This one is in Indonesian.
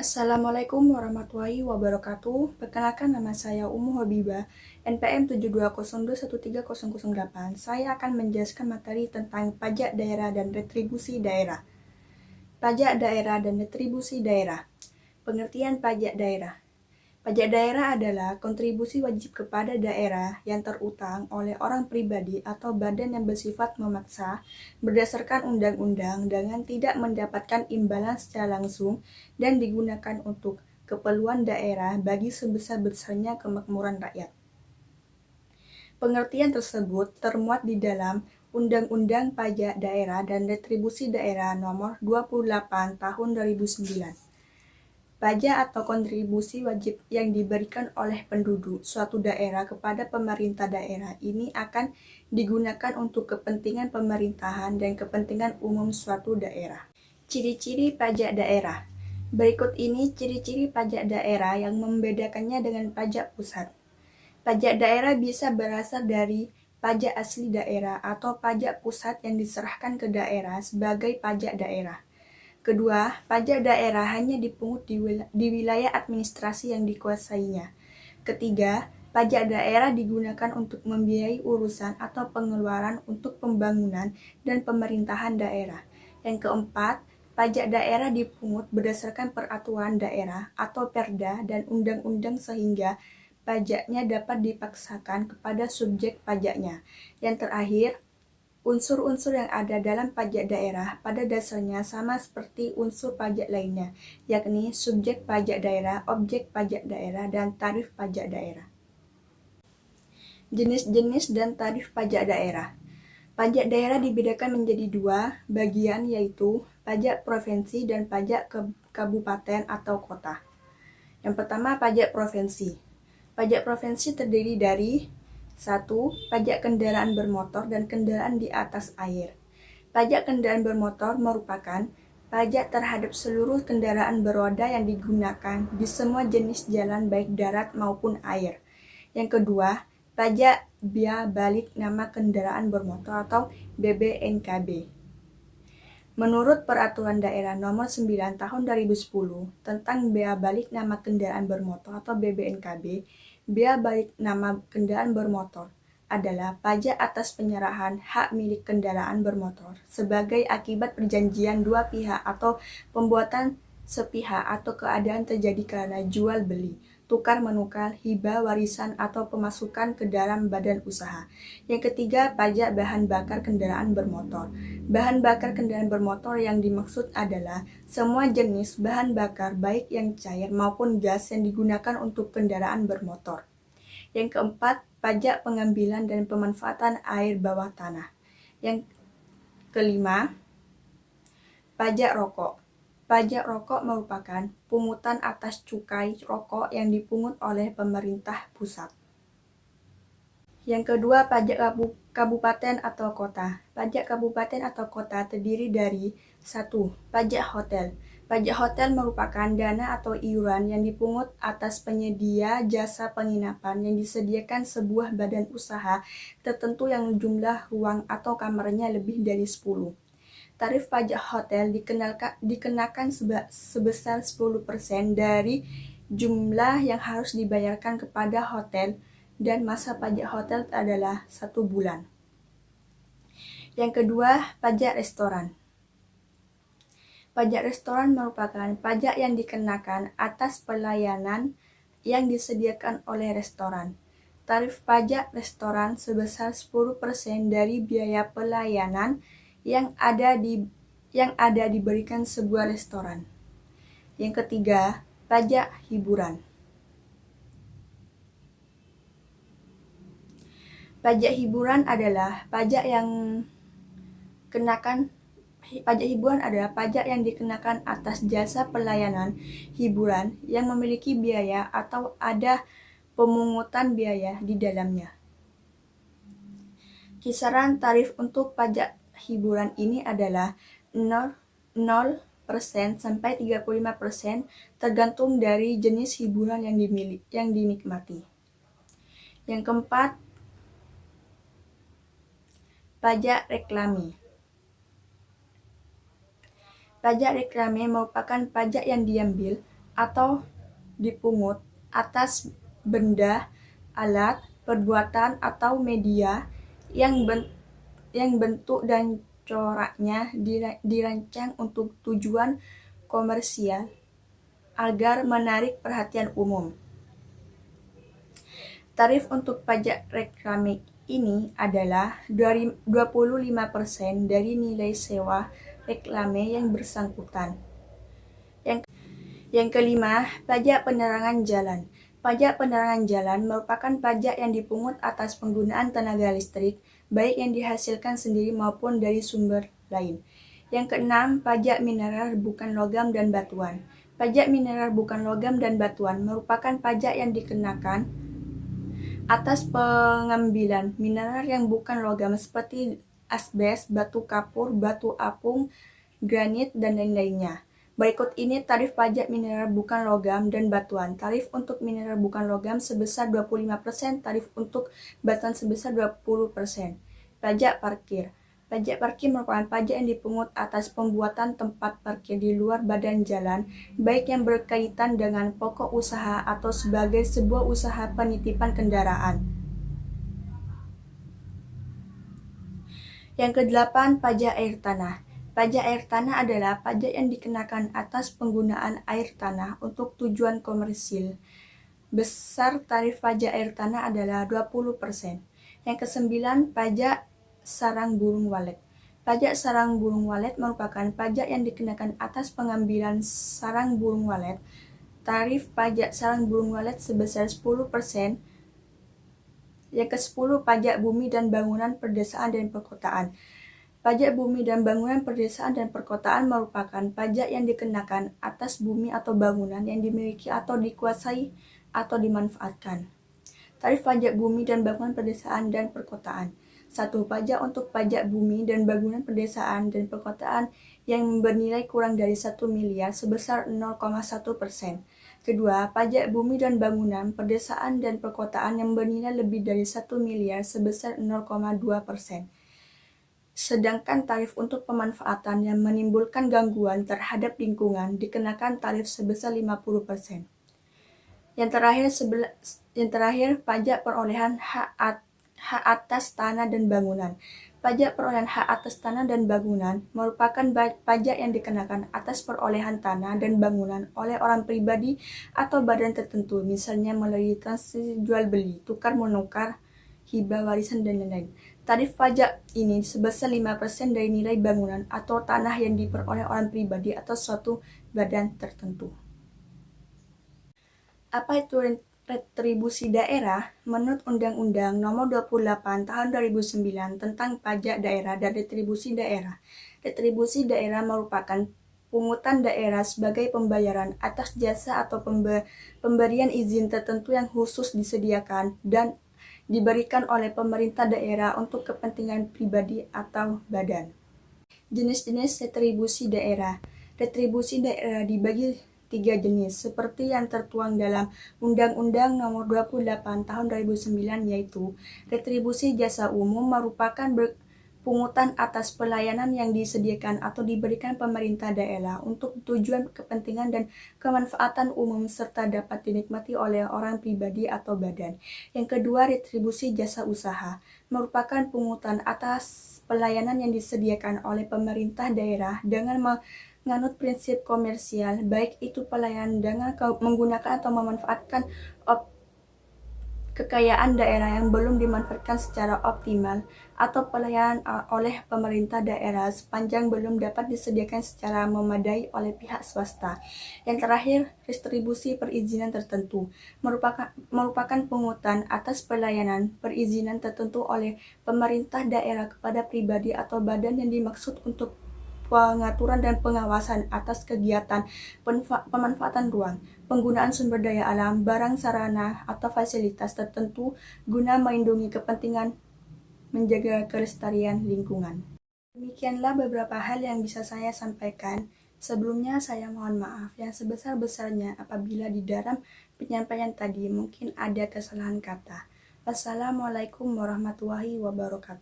Assalamualaikum warahmatullahi wabarakatuh. Perkenalkan nama saya Umu Habibah, NPM 720213008. Saya akan menjelaskan materi tentang pajak daerah dan retribusi daerah. Pajak daerah dan retribusi daerah. Pengertian pajak daerah. Pajak daerah adalah kontribusi wajib kepada daerah yang terutang oleh orang pribadi atau badan yang bersifat memaksa berdasarkan undang-undang dengan tidak mendapatkan imbalan secara langsung dan digunakan untuk keperluan daerah bagi sebesar-besarnya kemakmuran rakyat. Pengertian tersebut termuat di dalam Undang-Undang Pajak Daerah dan Retribusi Daerah Nomor 28 Tahun 2009. Pajak atau kontribusi wajib yang diberikan oleh penduduk suatu daerah kepada pemerintah daerah ini akan digunakan untuk kepentingan pemerintahan dan kepentingan umum suatu daerah. Ciri-ciri pajak daerah. Berikut ini ciri-ciri pajak daerah yang membedakannya dengan pajak pusat. Pajak daerah bisa berasal dari pajak asli daerah atau pajak pusat yang diserahkan ke daerah sebagai pajak daerah. Kedua, pajak daerah hanya dipungut di wilayah administrasi yang dikuasainya. Ketiga, pajak daerah digunakan untuk membiayai urusan atau pengeluaran untuk pembangunan dan pemerintahan daerah. Yang keempat, pajak daerah dipungut berdasarkan peraturan daerah atau perda dan undang-undang sehingga pajaknya dapat dipaksakan kepada subjek pajaknya. Yang terakhir, unsur-unsur yang ada dalam pajak daerah pada dasarnya sama seperti unsur pajak lainnya, yakni subjek pajak daerah, objek pajak daerah, dan tarif pajak daerah. Jenis-jenis dan tarif pajak daerah. Pajak daerah dibedakan menjadi dua bagian, yaitu pajak provinsi dan pajak kabupaten atau kota. Yang pertama, pajak provinsi. Pajak provinsi terdiri dari 1. Pajak kendaraan bermotor dan kendaraan di atas air. Pajak kendaraan bermotor merupakan pajak terhadap seluruh kendaraan beroda yang digunakan di semua jenis jalan baik darat maupun air. Yang kedua, pajak bea balik nama kendaraan bermotor atau BBNKB. Menurut Peraturan Daerah Nomor 9 Tahun 2010 tentang bea balik nama kendaraan bermotor atau BBNKB, bea balik nama kendaraan bermotor adalah pajak atas penyerahan hak milik kendaraan bermotor sebagai akibat perjanjian dua pihak atau pembuatan sepihak atau keadaan terjadi karena jual beli, tukar menukar, hibah, warisan, atau pemasukan ke dalam badan usaha. Yang ketiga, pajak bahan bakar kendaraan bermotor. Bahan bakar kendaraan bermotor yang dimaksud adalah semua jenis bahan bakar baik yang cair maupun gas yang digunakan untuk kendaraan bermotor. Yang keempat, pajak pengambilan dan pemanfaatan air bawah tanah. Yang kelima, pajak rokok. Pajak rokok merupakan pungutan atas cukai rokok yang dipungut oleh pemerintah pusat. Yang kedua, pajak kabupaten atau kota. Pajak kabupaten atau kota terdiri dari 1. Pajak hotel. Pajak hotel merupakan dana atau iuran yang dipungut atas penyedia jasa penginapan yang disediakan sebuah badan usaha tertentu yang jumlah ruang atau kamarnya lebih dari 10. Tarif pajak hotel dikenakan sebesar 10% dari jumlah yang harus dibayarkan kepada hotel dan masa pajak hotel adalah 1 bulan. Yang kedua, pajak restoran. Pajak restoran merupakan pajak yang dikenakan atas pelayanan yang disediakan oleh restoran. Tarif pajak restoran sebesar 10% dari biaya pelayanan yang ada diberikan sebuah restoran. Yang ketiga, pajak hiburan. Pajak hiburan adalah pajak yang dikenakan atas jasa pelayanan hiburan yang memiliki biaya atau ada pemungutan biaya di dalamnya. Kisaran tarif untuk pajak hiburan ini adalah 0% sampai 35% tergantung dari jenis hiburan yang dinikmati. Yang keempat, pajak reklame. Pajak reklame merupakan pajak yang diambil atau dipungut atas benda, alat, perbuatan, atau media yang bentuk dan coraknya dirancang untuk tujuan komersial agar menarik perhatian umum. Tarif untuk pajak reklame ini adalah 25% dari nilai sewa reklame yang bersangkutan. Yang kelima, pajak penerangan jalan. Pajak penerangan jalan merupakan pajak yang dipungut atas penggunaan tenaga listrik, baik yang dihasilkan sendiri maupun dari sumber lain. Yang keenam, pajak mineral bukan logam dan batuan. Pajak mineral bukan logam dan batuan merupakan pajak yang dikenakan atas pengambilan mineral yang bukan logam seperti asbes, batu kapur, batu apung, granit, dan lain-lainnya. Berikut ini tarif pajak mineral bukan logam dan batuan. Tarif untuk mineral bukan logam sebesar 25%, tarif untuk batuan sebesar 20%. Pajak parkir. Pajak parkir merupakan pajak yang dipungut atas pembuatan tempat parkir di luar badan jalan, baik yang berkaitan dengan pokok usaha atau sebagai sebuah usaha penitipan kendaraan. Yang kedelapan, pajak air tanah. Pajak air tanah adalah pajak yang dikenakan atas penggunaan air tanah untuk tujuan komersil. Besar tarif pajak air tanah adalah 20%. Yang kesembilan, pajak sarang burung walet. Pajak sarang burung walet merupakan pajak yang dikenakan atas pengambilan sarang burung walet. Tarif pajak sarang burung walet sebesar 10%. Yang ke-10, pajak bumi dan bangunan perdesaan dan perkotaan. Pajak bumi dan bangunan perdesaan dan perkotaan merupakan pajak yang dikenakan atas bumi atau bangunan yang dimiliki atau dikuasai atau dimanfaatkan. Tarif pajak bumi dan bangunan perdesaan dan perkotaan. 1. Pajak untuk pajak bumi dan bangunan perdesaan dan perkotaan yang bernilai kurang dari 1 miliar sebesar 0,1%. Kedua, pajak bumi dan bangunan perdesaan dan perkotaan yang bernilai lebih dari 1 miliar sebesar 0,2%. Sedangkan tarif untuk pemanfaatan yang menimbulkan gangguan terhadap lingkungan dikenakan tarif sebesar 50%. Yang terakhir, pajak perolehan hak atas tanah dan bangunan. Pajak perolehan hak atas tanah dan bangunan merupakan pajak yang dikenakan atas perolehan tanah dan bangunan oleh orang pribadi atau badan tertentu, misalnya melalui transaksi jual beli, tukar menukar, hibah, warisan, dan lain-lain. Tarif pajak ini sebesar 5% dari nilai bangunan atau tanah yang diperoleh orang pribadi atau suatu badan tertentu. Apa itu retribusi daerah? Menurut Undang-Undang Nomor 28 Tahun 2009 tentang Pajak Daerah dan Retribusi Daerah. Retribusi daerah merupakan pungutan daerah sebagai pembayaran atas jasa atau pemberian izin tertentu yang khusus disediakan dan diberikan oleh pemerintah daerah untuk kepentingan pribadi atau badan. Jenis-jenis retribusi daerah. Retribusi daerah dibagi 3 jenis, seperti yang tertuang dalam Undang-Undang Nomor 28 Tahun 2009, yaitu retribusi jasa umum merupakan pungutan atas pelayanan yang disediakan atau diberikan pemerintah daerah untuk tujuan kepentingan dan kemanfaatan umum serta dapat dinikmati oleh orang pribadi atau badan. Yang kedua, retribusi jasa usaha merupakan pungutan atas pelayanan yang disediakan oleh pemerintah daerah dengan menganut prinsip komersial, baik itu pelayanan dengan menggunakan atau memanfaatkan kekayaan daerah yang belum dimanfaatkan secara optimal atau pelayanan oleh pemerintah daerah sepanjang belum dapat disediakan secara memadai oleh pihak swasta. Yang terakhir, retribusi perizinan tertentu merupakan pungutan atas pelayanan perizinan tertentu oleh pemerintah daerah kepada pribadi atau badan yang dimaksud untuk pengaturan dan pengawasan atas kegiatan pemanfaatan ruang, penggunaan sumber daya alam, barang sarana, atau fasilitas tertentu guna melindungi kepentingan menjaga kelestarian lingkungan. Demikianlah beberapa hal yang bisa saya sampaikan. Sebelumnya saya mohon maaf yang sebesar-besarnya apabila di dalam penyampaian tadi mungkin ada kesalahan kata. Wassalamualaikum warahmatullahi wabarakatuh.